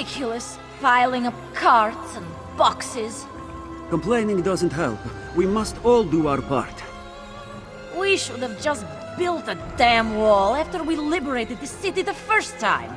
ridiculous, piling up carts and boxes. Complaining doesn't help. We must all do our part. We should have just built a damn wall after we liberated the city the first time.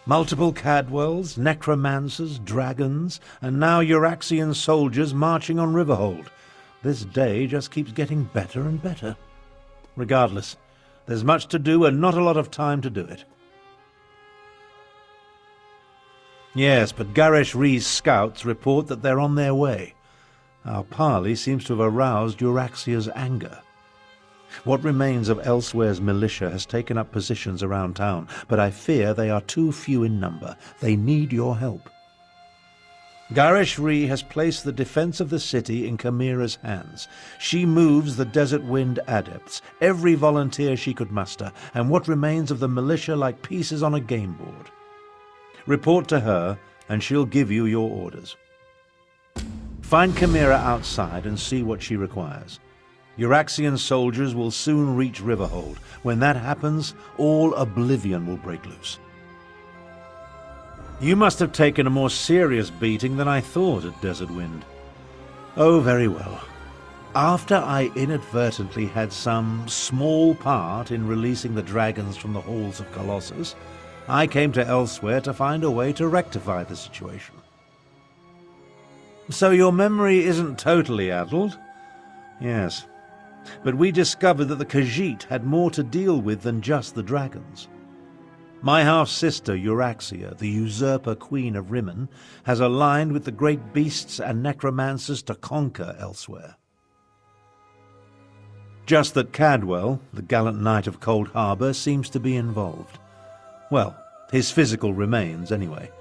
Multiple Cadwells, necromancers, dragons, and now Euraxian soldiers marching on Riverhold. This day just keeps getting better and better. Regardless, there's much to do and not a lot of time to do it. Yes, but Gharesh-ri's scouts report that they're on their way. Our parley seems to have aroused Euraxia's anger. What remains of Elsweyr's militia has taken up positions around town, but I fear they are too few in number. They need your help. Gharesh-ri has placed the defense of the city in Khamira's hands. She moves the Desert Wind adepts, every volunteer she could muster, and what remains of the militia like pieces on a game board. Report to her, and she'll give you your orders. Find Khamira outside and see what she requires. Euraxian soldiers will soon reach Riverhold. When that happens, all oblivion will break loose. You must have taken a more serious beating than I thought at Desert Wind. Oh, very well. After I inadvertently had some small part in releasing the dragons from the halls of Colossus, I came to Elsweyr to find a way to rectify the situation. So your memory isn't totally addled? Yes. But we discovered that the Khajiit had more to deal with than just the dragons. My half-sister, Euraxia, the usurper queen of Rimmon, has aligned with the great beasts and necromancers to conquer Elsweyr. Just that Cadwell, the gallant knight of Cold Harbour, seems to be involved. Well, his physical remains, anyway.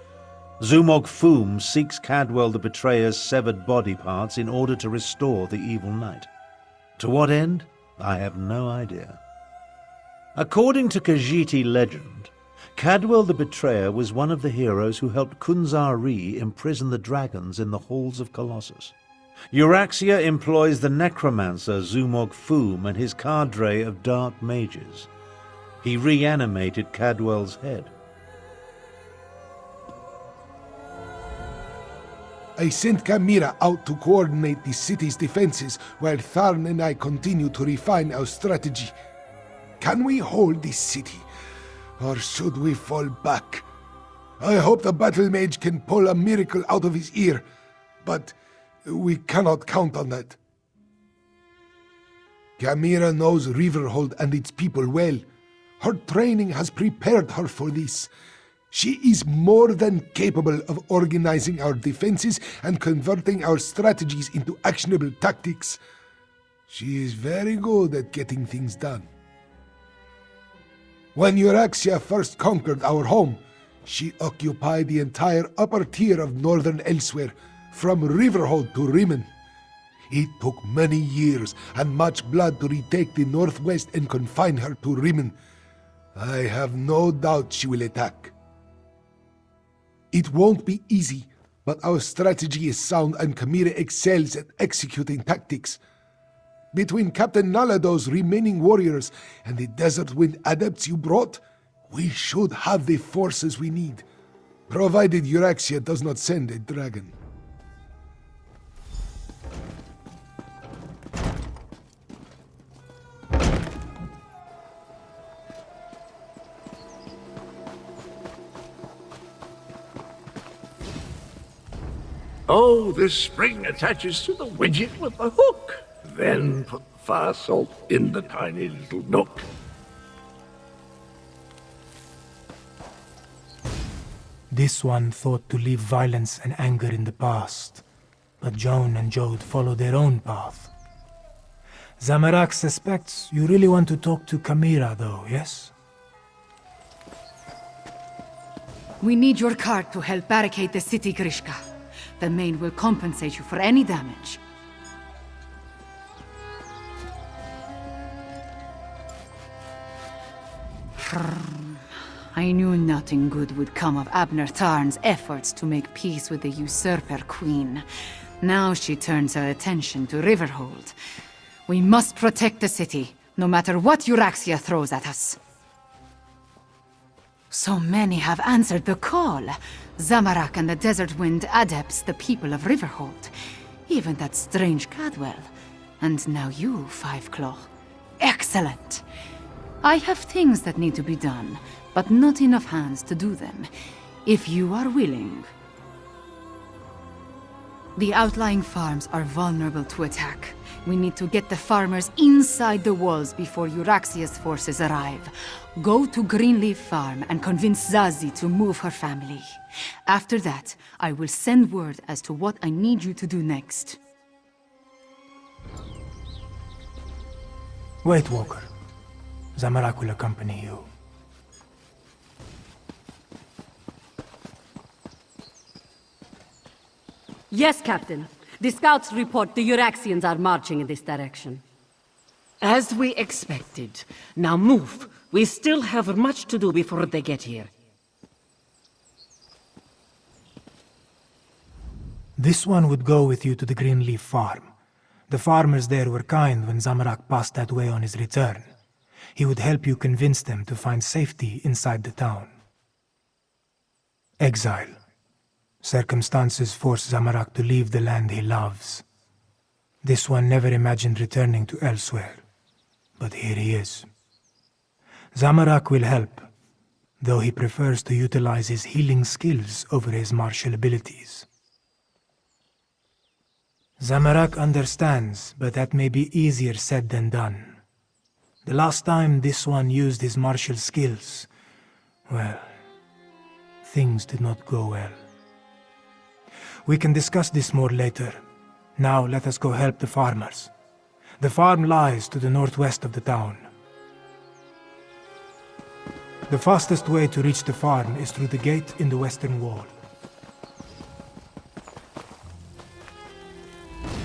Zumog Foom seeks Cadwell the Betrayer's severed body parts in order to restore the evil knight. To what end? I have no idea. According to Khajiiti legend, Cadwell the Betrayer was one of the heroes who helped Kunzar-ri imprison the dragons in the halls of Colossus. Euraxia employs the necromancer Zumog Foom and his cadre of dark mages. He reanimated Cadwell's head. I sent Khamira out to coordinate the city's defenses while Tharn and I continue to refine our strategy. Can we hold this city, or should we fall back? I hope the battle mage can pull a miracle out of his ear, but we cannot count on that. Khamira knows Riverhold and its people well. Her training has prepared her for this. She is more than capable of organizing our defenses and converting our strategies into actionable tactics. She is very good at getting things done. When Euraxia first conquered our home, she occupied the entire upper tier of northern Elsweyr, from Riverhold to Rimmon. It took many years and much blood to retake the northwest and confine her to Rimmon. I have no doubt she will attack. It won't be easy, but our strategy is sound and Khamira excels at executing tactics. Between Captain Nalado's remaining warriors and the Desert Wind adepts you brought, we should have the forces we need, provided Euraxia does not send a dragon. Oh, this spring attaches to the widget with the hook. Then put the fire salt in the tiny little nook. This one thought to leave violence and anger in the past, but Joan and Jode follow their own path. Zamorak suspects you really want to talk to Khamira, though, yes? We need your cart to help barricade the city, Grishka. The main will compensate you for any damage. I knew nothing good would come of Abnur Tarn's efforts to make peace with the usurper queen. Now she turns her attention to Riverhold. We must protect the city, no matter what Euraxia throws at us. So many have answered the call. Zamorak and the Desert Wind adepts, the people of Riverhold. Even that strange Cadwell. And now you, Fiveclaw. Excellent! I have things that need to be done, but not enough hands to do them. If you are willing. The outlying farms are vulnerable to attack. We need to get the farmers inside the walls before Euraxia's forces arrive. Go to Greenleaf Farm and convince Zazie to move her family. After that, I will send word as to what I need you to do next. Wait, Walker. Zamorak will accompany you. Yes, Captain. The scouts report the Euraxians are marching in this direction. As we expected. Now move. We still have much to do before they get here. This one would go with you to the Greenleaf Farm. The farmers there were kind when Zamorak passed that way on his return. He would help you convince them to find safety inside the town. Exile. Circumstances force Zamorak to leave the land he loves. This one never imagined returning to Elsweyr, but here he is. Zamorak will help, though he prefers to utilize his healing skills over his martial abilities. Zamorak understands, but that may be easier said than done. The last time this one used his martial skills, well, things did not go well. We can discuss this more later. Now let us go help the farmers. The farm lies to the northwest of the town. The fastest way to reach the farm is through the gate in the western wall.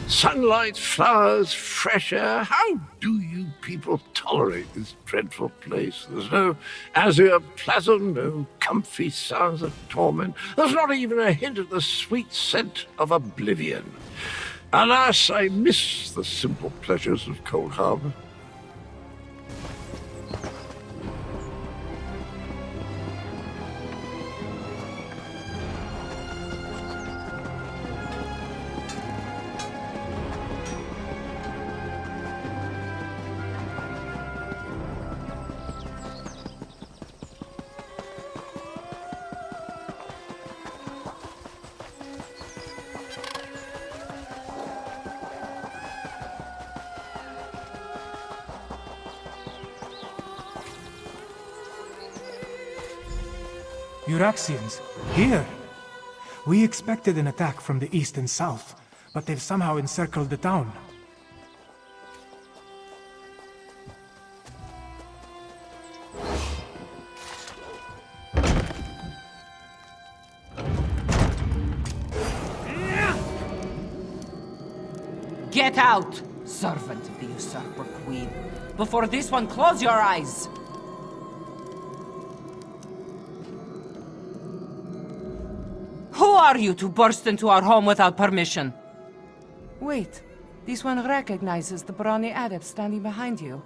Sunlight, flowers, fresh air. How do you people tolerate this dreadful place? There's no azure plasm, no comfy sounds of torment. There's not even a hint of the sweet scent of oblivion. Alas, I miss the simple pleasures of Cold Harbor. Euraxians, here! We expected an attack from the east and south, but they've somehow encircled the town. Get out, servant of the usurper queen. Before this one, close your eyes. Who are you to burst into our home without permission? Wait, this one recognizes the brawny adept standing behind you.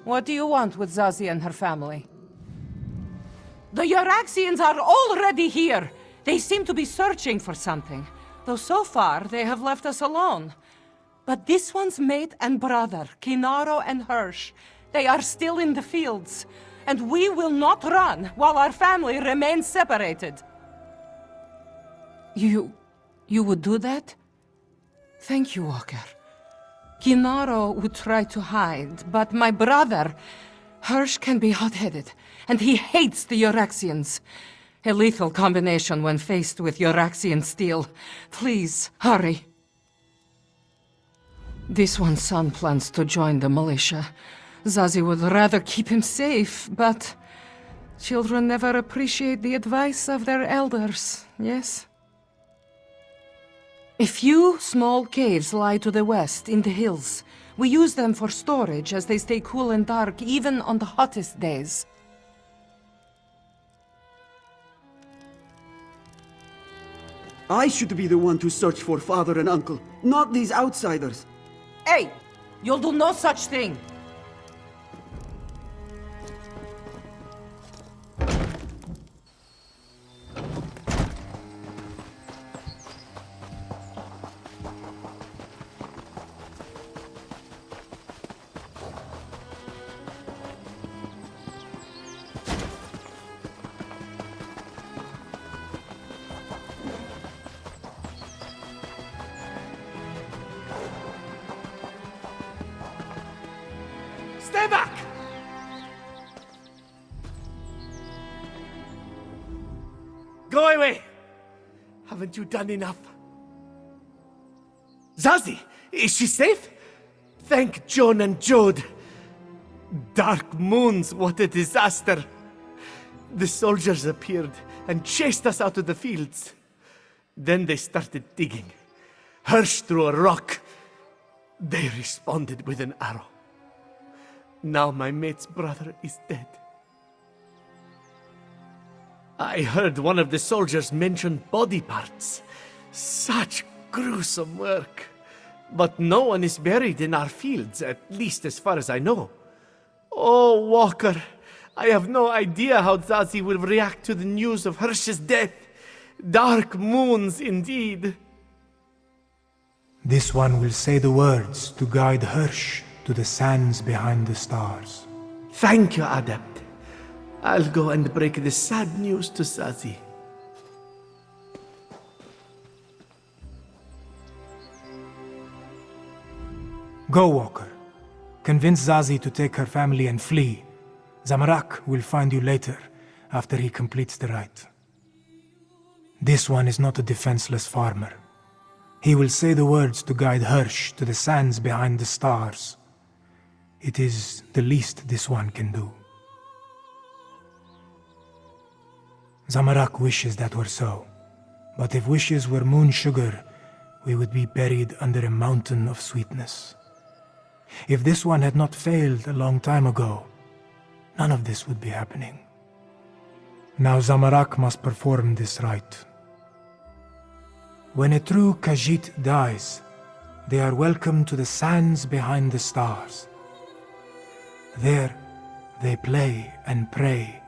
What do you want with Zazie and her family? The Euraxians are already here! They seem to be searching for something, though so far they have left us alone. But this one's mate and brother, Kinaro and Hirsch, they are still in the fields, and we will not run while our family remains separated. You would do that? Thank you, Walker. Kinaro would try to hide, but my brother, Hirsch, can be hot-headed, and he hates the Euraxians. A lethal combination when faced with Euraxian steel. Please, hurry. This one's son plans to join the militia. Zazie would rather keep him safe, but children never appreciate the advice of their elders, yes? A few small caves lie to the west, in the hills. We use them for storage as they stay cool and dark, even on the hottest days. I should be the one to search for father and uncle, not these outsiders. Hey! You'll do no such thing! Stay back! Go away! Haven't you done enough? Zazie, is she safe? Thank John and Jode. Dark moons, what a disaster! The soldiers appeared and chased us out of the fields. Then they started digging. Hirsch threw a rock. They responded with an arrow. Now my mate's brother is dead. I heard one of the soldiers mention body parts. Such gruesome work. But no one is buried in our fields, at least as far as I know. Oh, Walker, I have no idea how Zazie will react to the news of Hirsch's death. Dark moons indeed. This one will say the words to guide Hirsch to the sands behind the stars. Thank you, Adept. I'll go and break the sad news to Zazie. Go, Walker. Convince Zazie to take her family and flee. Zamarak will find you later, after he completes the rite. This one is not a defenseless farmer. He will say the words to guide Hirsch to the sands behind the stars. It is the least this one can do. Zamarak wishes that were so. But if wishes were moon sugar, we would be buried under a mountain of sweetness. If this one had not failed a long time ago, none of this would be happening. Now Zamarak must perform this rite. When a true Khajiit dies, they are welcomed to the sands behind the stars. There, they play and pray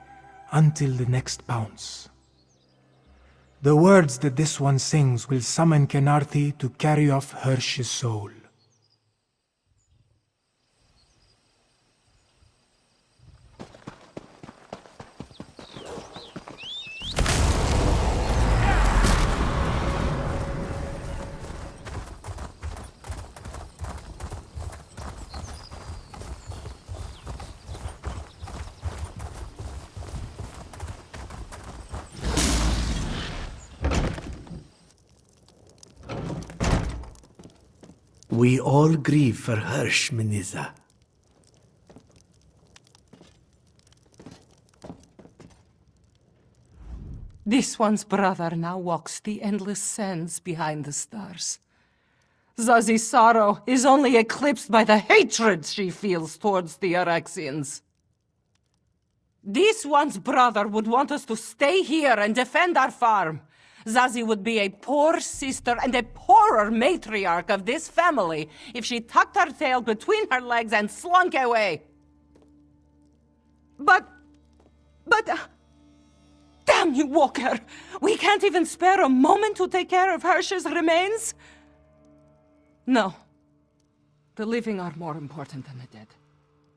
until the next pounce. The words that this one sings will summon Kenarthi to carry off Hirsch's soul. We all grieve for Hirsch, Miniza. This one's brother now walks the endless sands behind the stars. Zazie's sorrow is only eclipsed by the hatred she feels towards the Euraxians. This one's brother would want us to stay here and defend our farm. Zazie would be a poor sister and a poorer matriarch of this family if she tucked her tail between her legs and slunk away. But... damn you, Walker! We can't even spare a moment to take care of Hirsch's remains? No. The living are more important than the dead.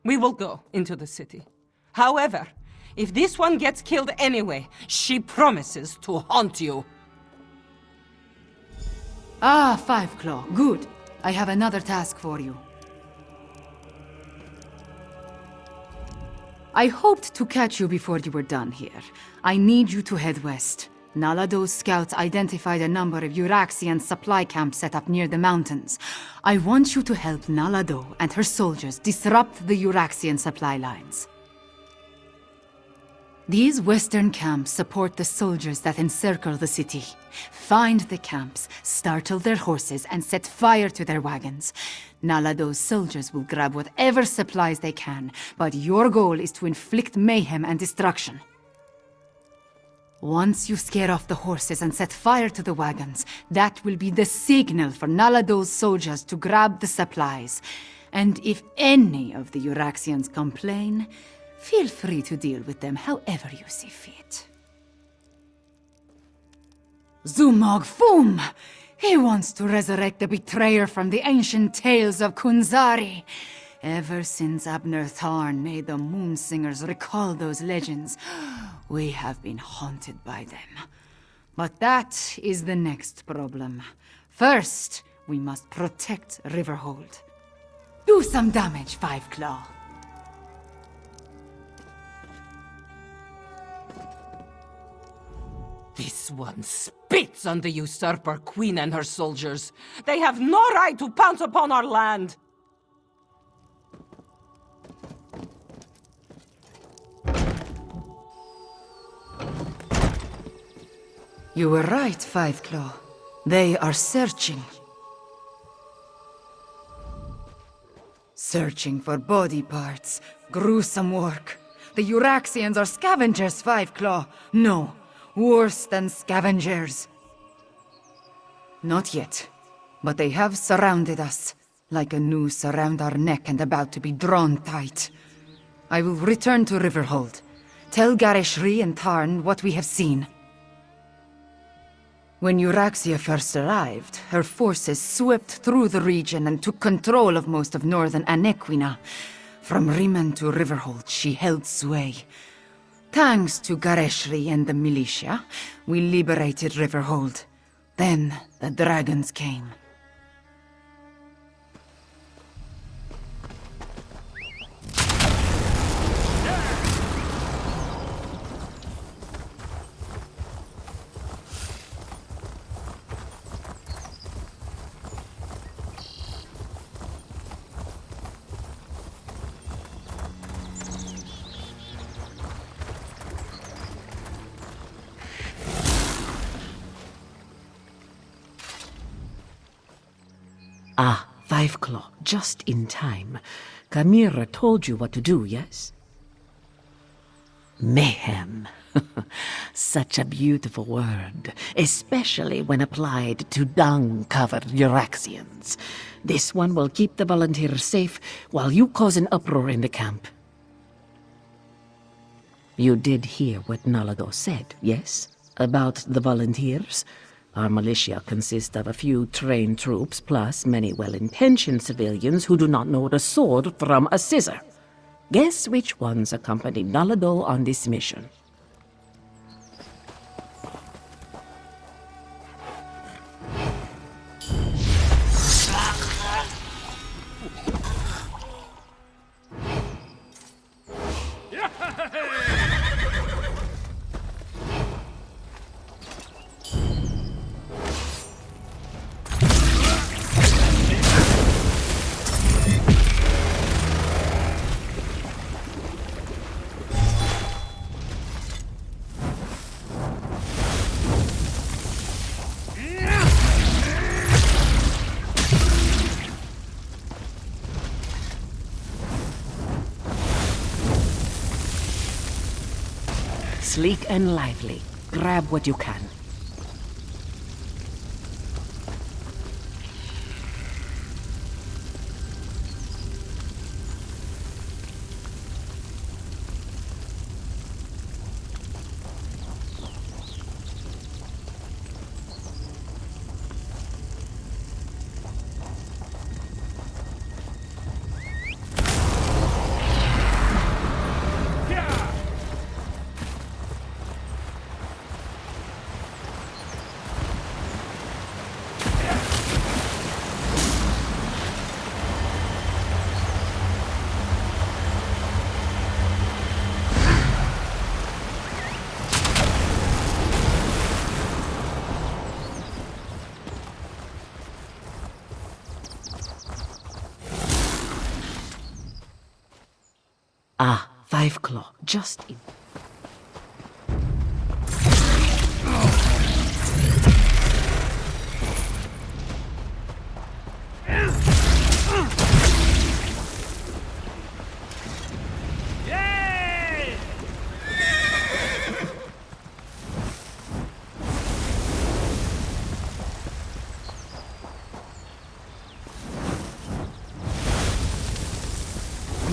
We will go into the city. However, if this one gets killed anyway, she promises to haunt you. Ah, Five Claw. Good. I have another task for you. I hoped to catch you before you were done here. I need you to head west. Nalado's scouts identified a number of Euraxian supply camps set up near the mountains. I want you to help Nalado and her soldiers disrupt the Euraxian supply lines. These western camps support the soldiers that encircle the city. Find the camps, startle their horses, and set fire to their wagons. Nalado's soldiers will grab whatever supplies they can, but your goal is to inflict mayhem and destruction. Once you scare off the horses and set fire to the wagons, that will be the signal for Nalado's soldiers to grab the supplies. And if any of the Euraxians complain, feel free to deal with them however you see fit. Zumog Fum! He wants to resurrect the betrayer from the ancient tales of Kunzari. Ever since Abnur Tharn made the Moonsingers recall those legends, we have been haunted by them. But that is the next problem. First, we must protect Riverhold. Do some damage, Five Claw. This one spits on the usurper queen and her soldiers. They have no right to pounce upon our land. You were right, Five Claw. They are searching. Searching for body parts. Gruesome work. The Euraxians are scavengers, Five Claw. No, worse than scavengers. Not yet, but they have surrounded us, like a noose around our neck and about to be drawn tight. I will return to Riverhold. Tell Gharesh-ri and Tarn what we have seen. When Euraxia first arrived, her forces swept through the region and took control of most of northern Anequina. From Rimen to Riverhold, she held sway. Thanks to Gharesh-ri and the militia, we liberated Riverhold. Then the dragons came. Ah, Five Claw, just in time. Khamira told you what to do, yes? Mayhem. Such a beautiful word, especially when applied to dung-covered Euraxians. This one will keep the volunteers safe while you cause an uproar in the camp. You did hear what Nalado said, yes? About the volunteers? Our militia consists of a few trained troops, plus many well-intentioned civilians who do not know a sword from a scissor. Guess which ones accompanied Nalado on this mission? Sleek and lively. Grab what you can. Ah, Five Claw, just in.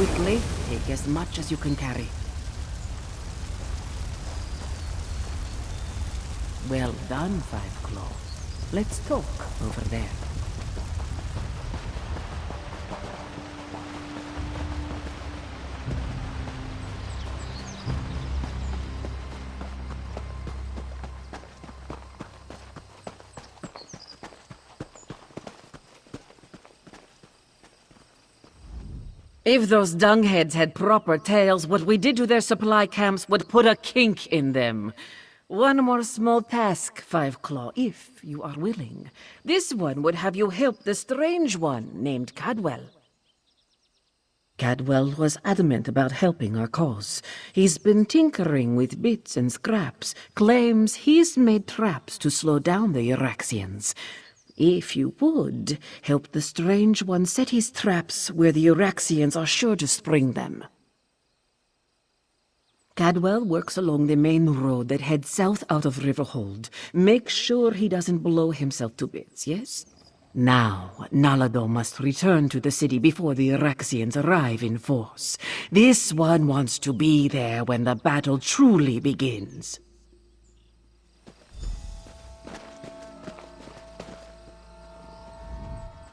quickly. Take as much as you can carry. Well done, Five Claw. Let's talk over there. If those dungheads had proper tails, what we did to their supply camps would put a kink in them. One more small task, Five Claw, if you are willing. This one would have you help the strange one named Cadwell. Cadwell was adamant about helping our cause. He's been tinkering with bits and scraps, claims he's made traps to slow down the euraxians. If you would, help the strange one set his traps where the euraxians are sure to spring them. Cadwell works along the main road that heads south out of Riverhold. Make sure he doesn't blow himself to bits, yes? Now, Nalado must return to the city before the euraxians arrive in force. This one wants to be there when the battle truly begins.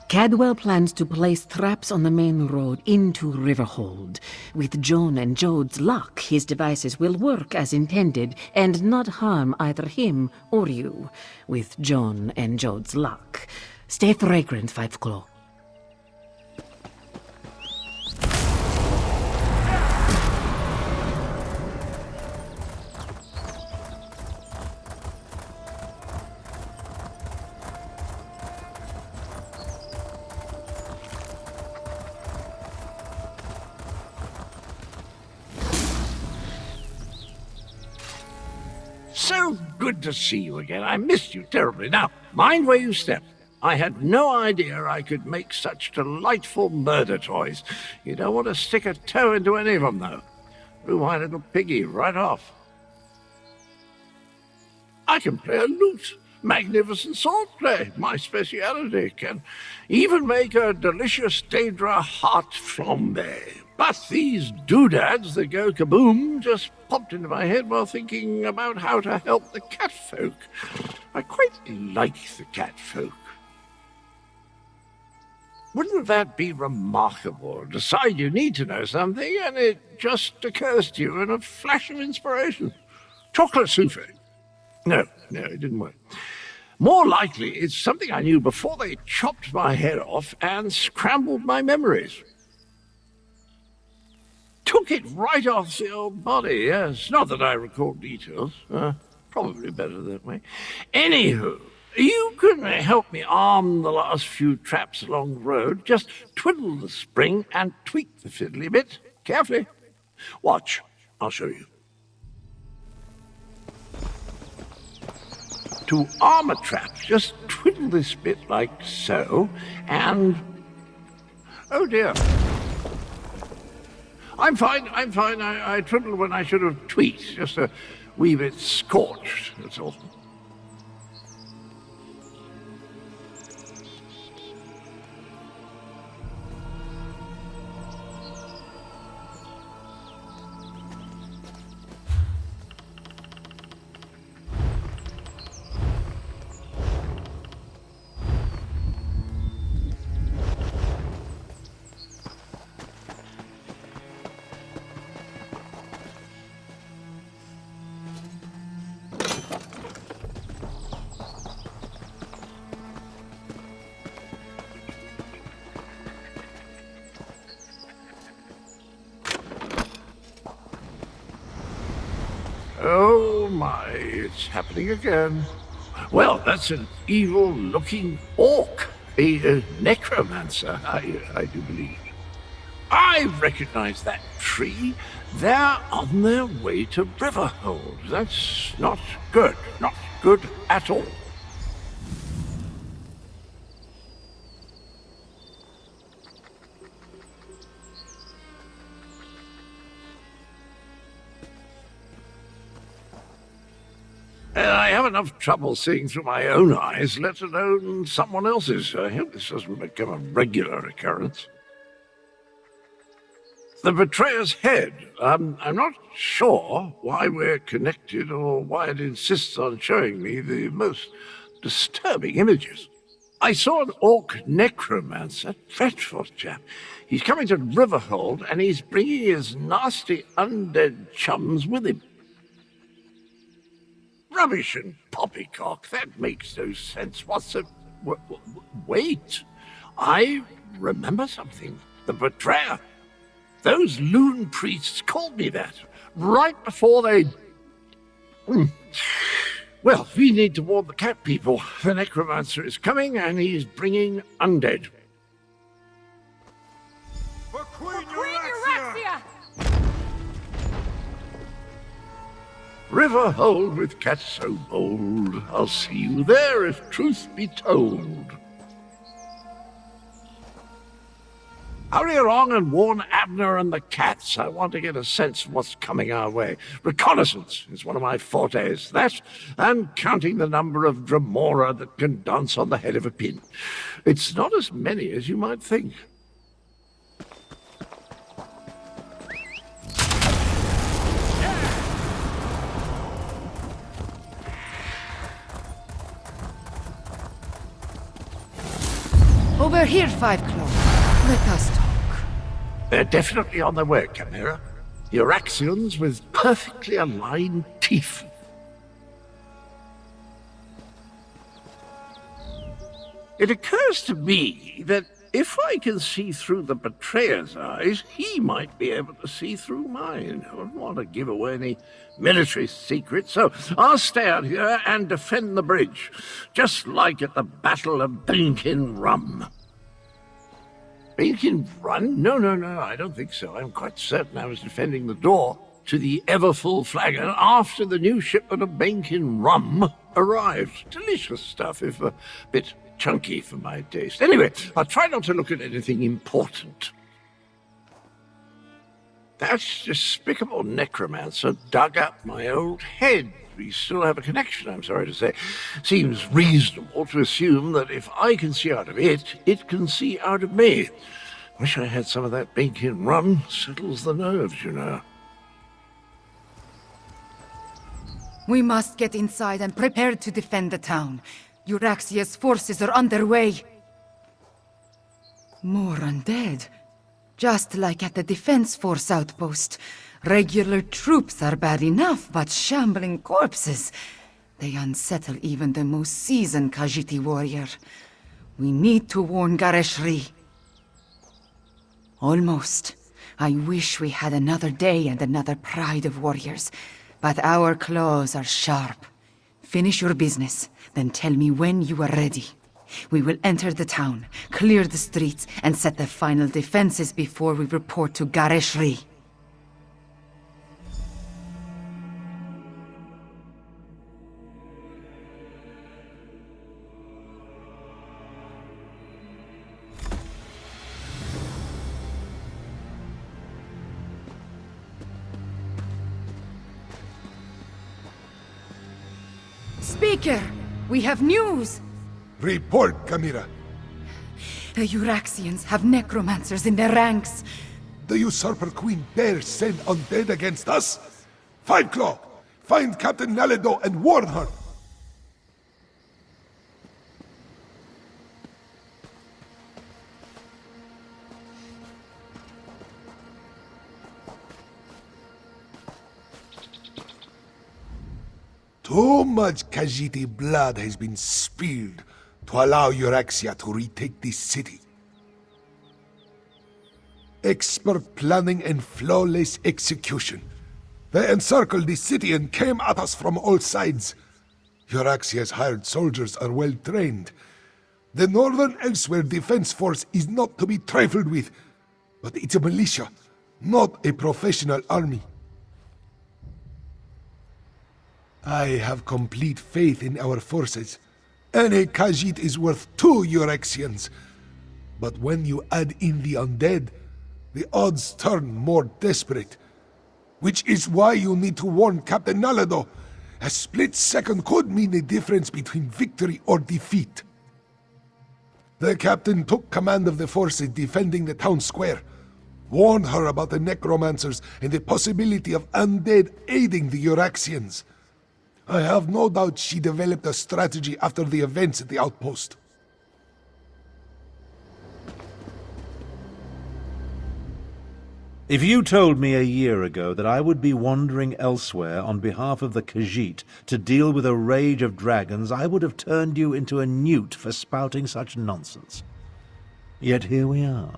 Cadwell plans to place traps on the main road into Riverhold. With John and Jode's luck, his devices will work as intended and not harm either him or you. With John and Jode's luck. Stay fragrant, Five Claw. So good to see you again. I missed you terribly. Now, mind where you step. I had no idea I could make such delightful murder toys. You don't want to stick a toe into any of them, though. Blew my little piggy right off. I can play a lute. Magnificent swordplay, my speciality. Can even make a delicious Daedra heart flambe. But these doodads that go kaboom just popped into my head while thinking about how to help the catfolk. I quite like the catfolk. Wouldn't that be remarkable? Decide you need to know something, and it just occurs to you in a flash of inspiration. Chocolate souffle. No, it didn't work. More likely, it's something I knew before they chopped my head off and scrambled my memories. Took it right off the old body, yes. Not that I recall details. Probably better that way. Anywho, you can help me arm the last few traps along the road. Just twiddle the spring and tweak the fiddly bit. Carefully. Watch. I'll show you. To arm a trap, just twiddle this bit like so, and... Oh dear. I'm fine. I twiddled when I should have tweaked. Just a wee bit scorched, that's all. Oh my, it's happening again. Well, that's an evil-looking orc, a necromancer, I do believe. I recognize that tree. They're on their way to Riverhold. That's not good at all. I have enough trouble seeing through my own eyes, let alone someone else's. I hope this doesn't become a regular occurrence. The betrayer's head. I'm not sure why we're connected or why it insists on showing me the most disturbing images. I saw an orc necromancer, dreadful chap. He's coming to Riverhold and he's bringing his nasty undead chums with him. Rubbish and poppycock, that makes no sense. What's the... Wait, I remember something. The betrayer. Those loon priests called me that, right before they... Well, we need to warn the cat people. The necromancer is coming, and he's bringing undead. For Queen Euraxia! Riverhold with cats so bold. I'll see you there if truth be told. Hurry along and warn Abnur and the cats. I want to get a sense of what's coming our way. Reconnaissance is one of my fortes. That, and counting the number of Dremora that can dance on the head of a pin. It's not as many as you might think. Over here, 5 Claw. Let us talk. They're definitely on their way, Khamira. Euraxians with perfectly aligned teeth. It occurs to me that if I can see through the betrayer's eyes, he might be able to see through mine. I don't want to give away any military secrets, so I'll stay out here and defend the bridge, just like at the Battle of Bankin Rum. Bankin Run? No, I don't think so. I'm quite certain I was defending the door to the ever-full flagon after the new shipment of Bankin Rum arrived. Delicious stuff, if a bit chunky for my taste. Anyway, I'll try not to look at anything important. That despicable necromancer dug up my old head. We still have a connection, I'm sorry to say. Seems reasonable to assume that if I can see out of it, it can see out of me. Wish I had some of that Bankin Rum. Settles the nerves, you know. We must get inside and prepare to defend the town. Euraxia's forces are underway. More undead. Just like at the Defense Force outpost. Regular troops are bad enough, but shambling corpses. They unsettle even the most seasoned Khajiit warrior. We need to warn Gharesh-ri. Almost. I wish we had another day and another pride of warriors. But our claws are sharp. Finish your business, then tell me when you are ready. We will enter the town, clear the streets, and set the final defenses before we report to Gharesh-ri. Speaker, we have news! Report, Khamira. The Euraxians have necromancers in their ranks. The usurper queen dares send undead against us? 5 Claw, find Captain Naledo and warn her! Too much Khajiit blood has been spilled to allow Euraxia to retake this city. Expert planning and flawless execution. They encircled the city and came at us from all sides. Euraxia's hired soldiers are well trained. The Northern Elsweyr Defense Force is not to be trifled with, but it's a militia, not a professional army. I have complete faith in our forces. Any Khajiit is worth 2 Euraxians. But when you add in the undead, the odds turn more desperate. Which is why you need to warn Captain Naledo. A split second could mean the difference between victory or defeat. The captain took command of the forces defending the town square. Warn her about the necromancers and the possibility of undead aiding the Euraxians. I have no doubt she developed a strategy after the events at the outpost. If you told me a year ago that I would be wandering elsewhere on behalf of the Khajiit to deal with a rage of dragons, I would have turned you into a newt for spouting such nonsense. Yet here we are.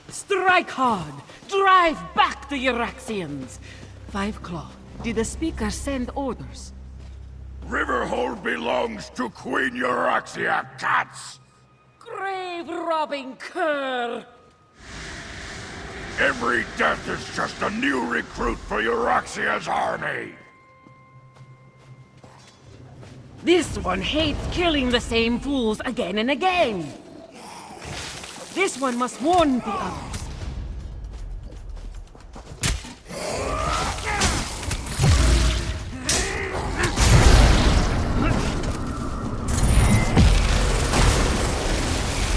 Strike hard! Drive back the Euraxians! 5 Claw, did the speaker send orders? Riverhold belongs to Queen Euraxia, cats! Grave-robbing cur! Every death is just a new recruit for Euraxia's army! This one hates killing the same fools again and again! This one must warn the others.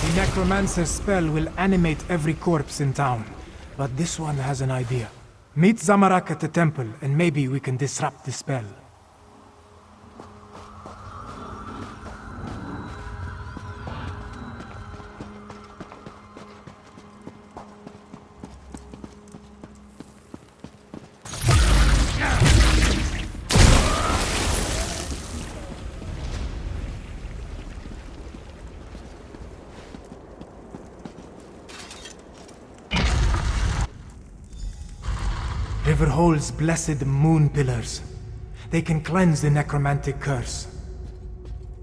The necromancer's spell will animate every corpse in town, but this one has an idea. Meet Zamarak at the temple, and maybe we can disrupt the spell. Riverhold's blessed moon pillars. They can cleanse the necromantic curse.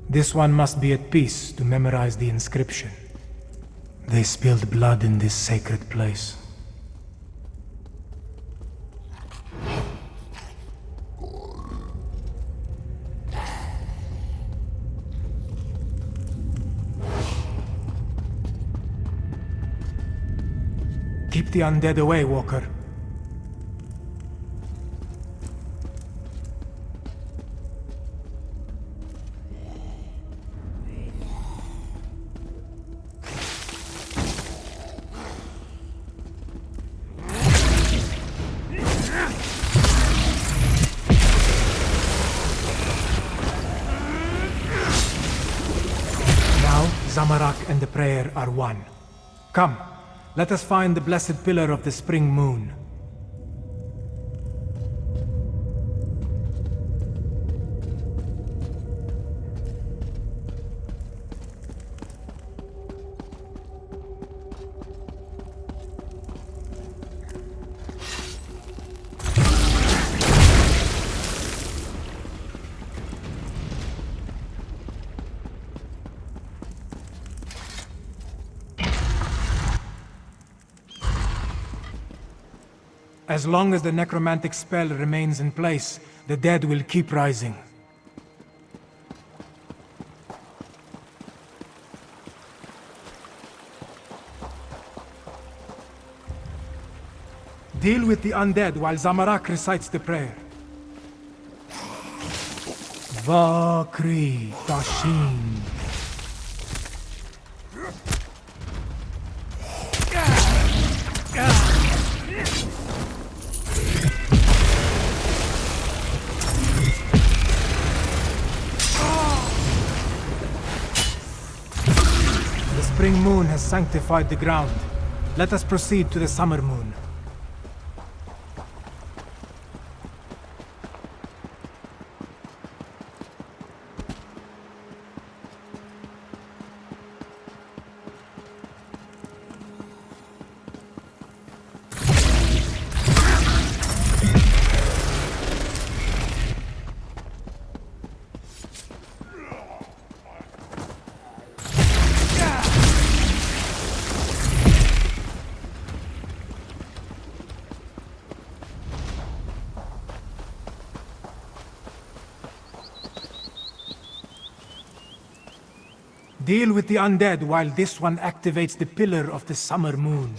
This one must be at peace to memorize the inscription. They spilled blood in this sacred place. Keep the undead away, Walker. Zamarak and the prayer are one. Come, let us find the blessed pillar of the spring moon. As long as the necromantic spell remains in place, the dead will keep rising. Deal with the undead while Zamarak recites the prayer. Vakri Tashin. The spring moon has sanctified the ground. Let us proceed to the summer moon. Deal with the undead while this one activates the pillar of the summer moon.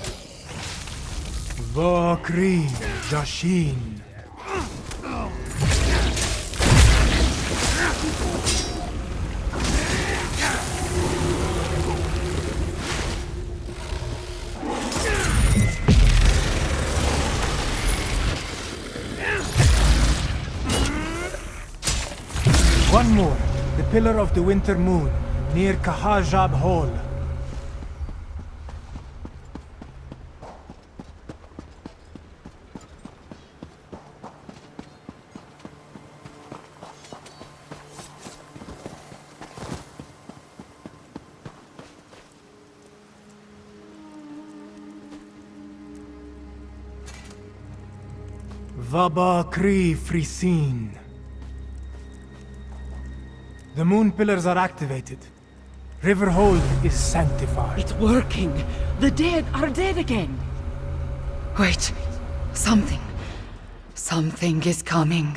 Vakri Jashin. One more. The Pillar of the Winter Moon, near Kahajab Hall. Vaba Kri Frisin. The moon pillars are activated. Riverhold is sanctified. It's working. The dead are dead again. Wait. Something is coming.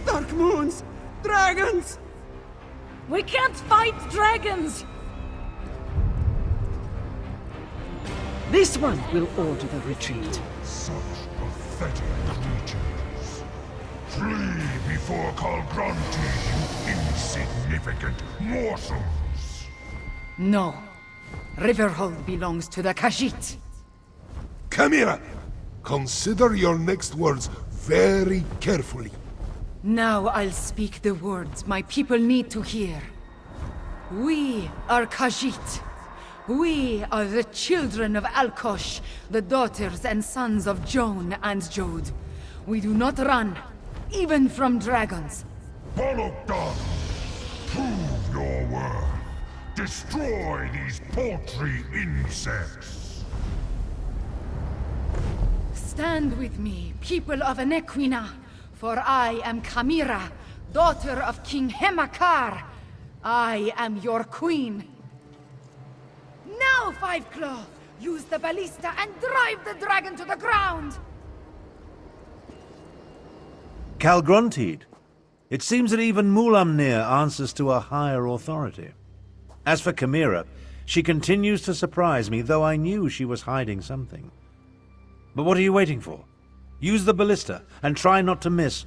Dark moons! Dragons! We can't fight dragons! This one will order the retreat. Such pathetic creatures. Flee before Calgranti, you insignificant morsels! No. Riverhold belongs to the Khajiit. Khamira, consider your next words very carefully. Now I'll speak the words my people need to hear. We are Khajiit. We are the children of Alkosh, the daughters and sons of Joan and Jode. We do not run, even from dragons. Bologdan, prove your word. Destroy these paltry insects. Stand with me, people of Anequina, for I am Khamira, daughter of King Hemakar. I am your queen. Now, Five Claw! Use the ballista and drive the dragon to the ground! Calgrontied. It seems that even Mulamnir answers to a higher authority. As for Khamira, she continues to surprise me, though I knew she was hiding something. But what are you waiting for? Use the ballista, and try not to miss.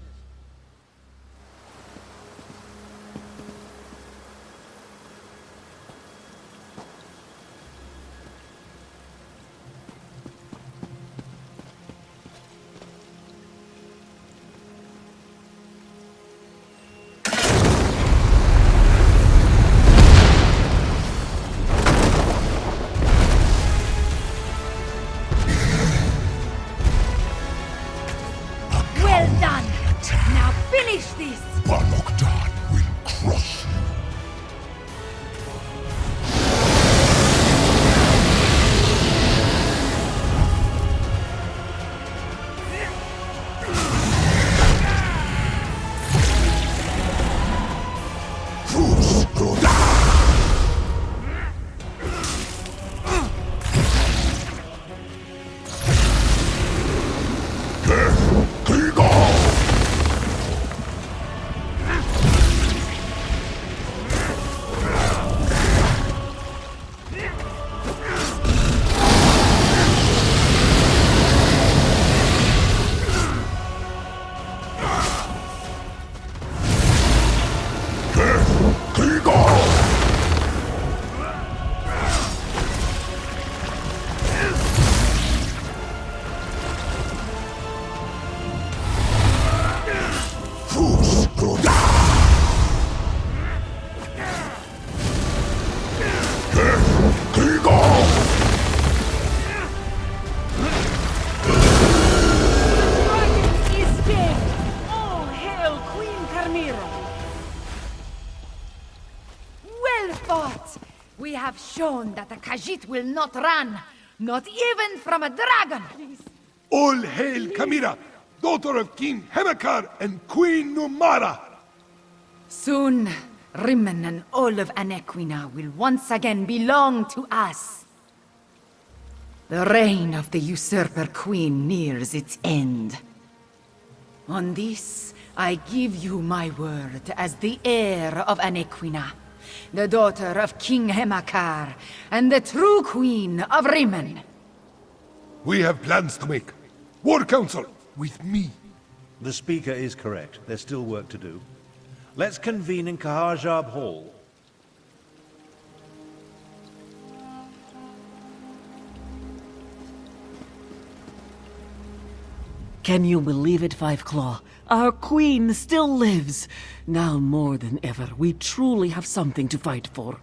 Bologdan will crush you. Shown that the Khajiit will not run, not even from a dragon! All hail Khamira, daughter of King Hemakar and Queen Numara! Soon, Rimmen and all of Anequina will once again belong to us. The reign of the usurper queen nears its end. On this, I give you my word as the heir of Anequina, the daughter of King Hemakar, and the true queen of Rimmen. We have plans to make. War Council, with me. The speaker is correct. There's still work to do. Let's convene in Kahajab Hall. Can you believe it, Five Claw? Our queen still lives. Now more than ever, we truly have something to fight for.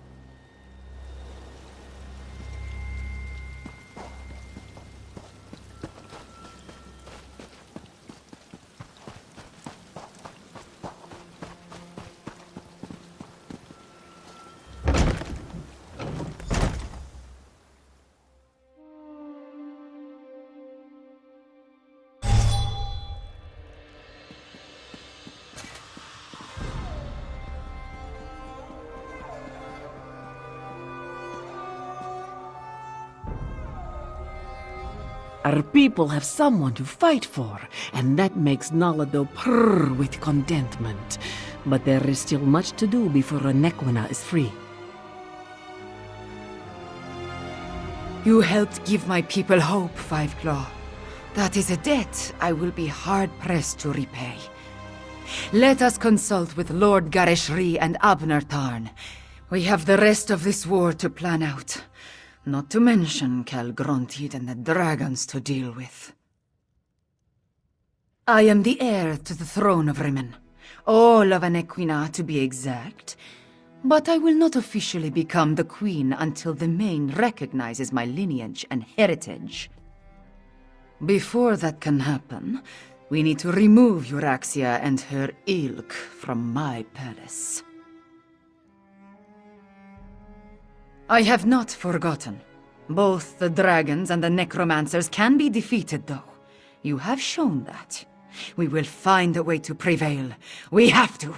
Our people have someone to fight for, and that makes Nalado purr with contentment. But there is still much to do before Anequina is free. You helped give my people hope, Five Claw. That is a debt I will be hard-pressed to repay. Let us consult with Lord Gharesh-ri and Abnur Tarn. We have the rest of this war to plan out. Not to mention Calgrontid and the dragons to deal with. I am the heir to the throne of Rimen. All of Anequina, to be exact. But I will not officially become the queen until the Main recognizes my lineage and heritage. Before that can happen, we need to remove Euraxia and her ilk from my palace. I have not forgotten. Both the dragons and the necromancers can be defeated, though. You have shown that. We will find a way to prevail. We have to.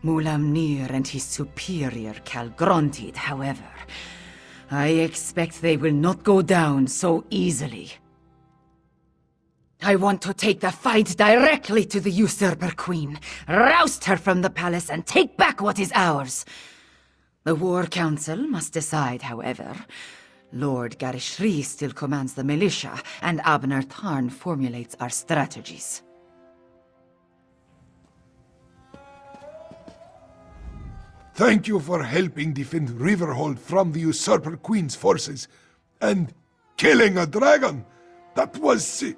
Mulamnir and his superior Calgrontid, however. I expect they will not go down so easily. I want to take the fight directly to the usurper queen, roust her from the palace and take back what is ours. The War Council must decide, however. Lord Gharesh-ri still commands the militia, and Abnur Tarn formulates our strategies. Thank you for helping defend Riverhold from the usurper queen's forces. And killing a dragon! That was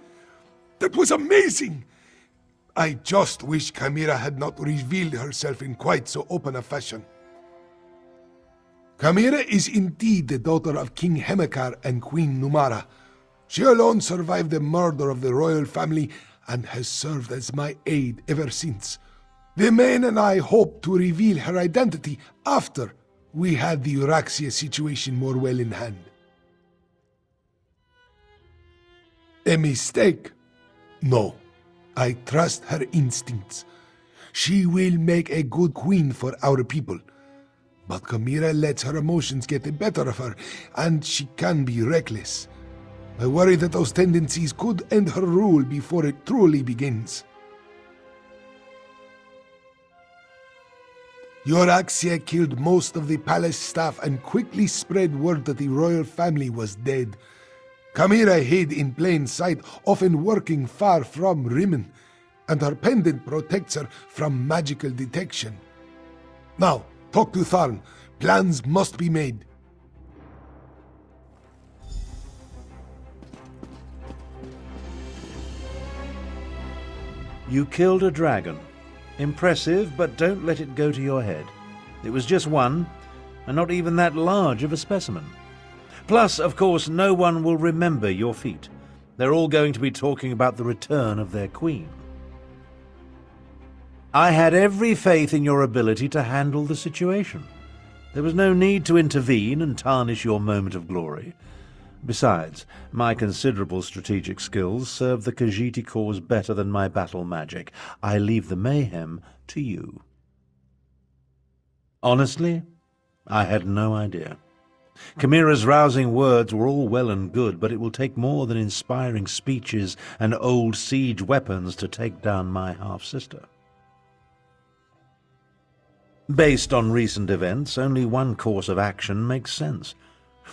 amazing! I just wish Khamira had not revealed herself in quite so open a fashion. Khamira is indeed the daughter of King Hemekar and Queen Numara. She alone survived the murder of the royal family and has served as my aide ever since. The men and I hope to reveal her identity after we had the Euraxia situation more well in hand. A mistake? No. I trust her instincts. She will make a good queen for our people. But Khamira lets her emotions get the better of her, and she can be reckless. I worry that those tendencies could end her rule before it truly begins. Euraxia killed most of the palace staff and quickly spread word that the royal family was dead. Khamira hid in plain sight, often working far from Rimen, and her pendant protects her from magical detection. Now, talk to Tharn. Plans must be made. You killed a dragon. Impressive, but don't let it go to your head. It was just one, and not even that large of a specimen. Plus, of course, no one will remember your feat. They're all going to be talking about the return of their queen. I had every faith in your ability to handle the situation. There was no need to intervene and tarnish your moment of glory. Besides, my considerable strategic skills serve the Khajiit cause better than my battle magic. I leave the mayhem to you. Honestly, I had no idea. Khamira's rousing words were all well and good, but it will take more than inspiring speeches and old siege weapons to take down my half-sister. Based on recent events, only one course of action makes sense.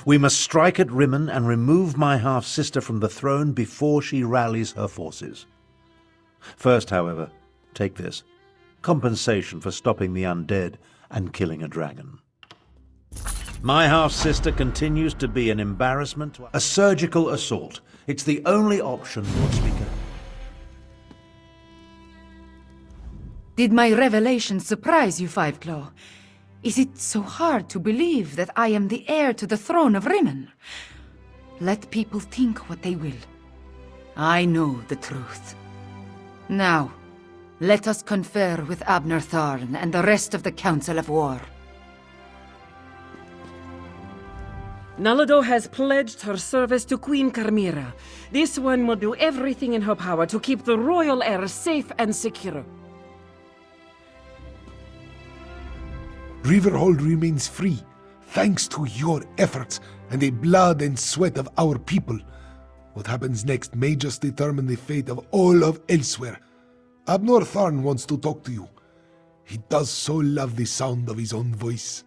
We must strike at Rimen and remove my half-sister from the throne before she rallies her forces. First, however, take this. Compensation for stopping the undead and killing a dragon. My half-sister continues to be an embarrassment to a surgical assault. It's the only option, Lord Speaker. Did my revelation surprise you, Fiveclaw? Is it so hard to believe that I am the heir to the throne of Rimmon? Let people think what they will. I know the truth. Now, let us confer with Abnur Tharn and the rest of the Council of War. Nalado has pledged her service to Queen Khamira. This one will do everything in her power to keep the royal heir safe and secure. Riverhold remains free, thanks to your efforts and the blood and sweat of our people. What happens next may just determine the fate of all of Elsweyr. Abnur Tharn wants to talk to you. He does so love the sound of his own voice.